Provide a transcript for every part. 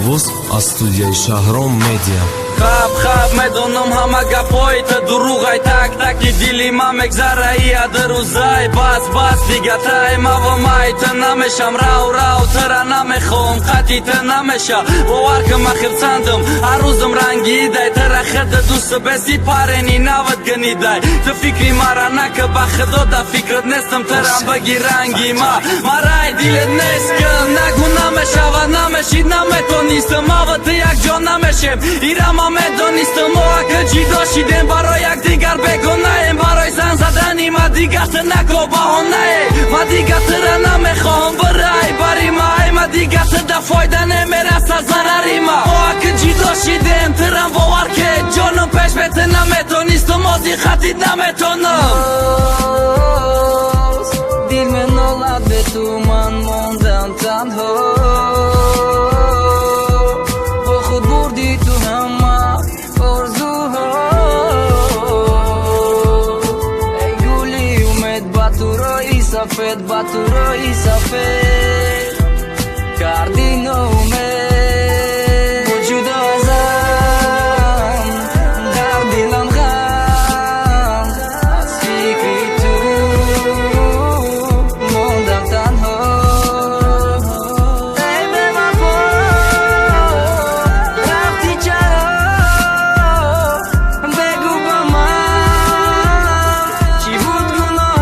овоз аз студияи Шаҳром медиа. Хаб медонам ҳама гапоита дуруғай, так-таки дили ма мегзараи адрӯзай. Бас дига таймавамай та намешам, рав тара намехоҳам, қатъи та меша. Бовар кун ма хирсандам, ҳар рӯзам рангидай, тара хада дӯста беси парени навад гнидай. Ту фикри мара нака ба худо, да фикрат нестам, тарам баги ранги марай дилет нест кун. Нагу намешава, намеши наметонистам, ава ты якҷо намешем, ирама медонистам. Мо ака ҷидо шидем, барои якдигар бегонаем, барои зан задани ма дигар ты нако баҳонае. Ма дигар тыра намехоҳам, бирай бари май, ма дигар ты да фойда немераста зарари ма. Мо ака ҷидо шидем, тырам бовар ке ҷонам пеш бете наметонистам, ози хати наметонам. Дил менолад бе ту, ман мондам танҳо, бо худ бурди ту ҳама орзуҳо. Эй гули умед, ба ту роҳи сафед, ба ту роҳи сафед карди ноумед. Бо ҷудо азам дар дилам ғам, аз фикри ту мондам танҳо. Эй бевафо, рафти чаро, бегу ба ман чӣ буд гуноҳам.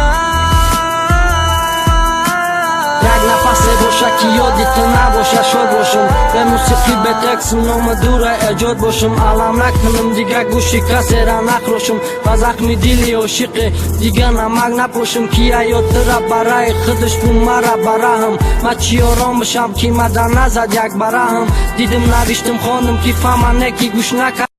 Як нафасе боша ки ёди ту набоша, шод бошам, бе мусиқӣ бе текст номи дура эҷод бошам. Алам накунам дига гӯши касера нахрошам, ба захми дили ошиқе дига намак напошам. Ки ҳаёт тыра бараи худаш бу мара бараҳам, ма чӣ ором бишам ки мада назад як бараҳам. Дидим навиштам хонам ки фама неки гӯш накард.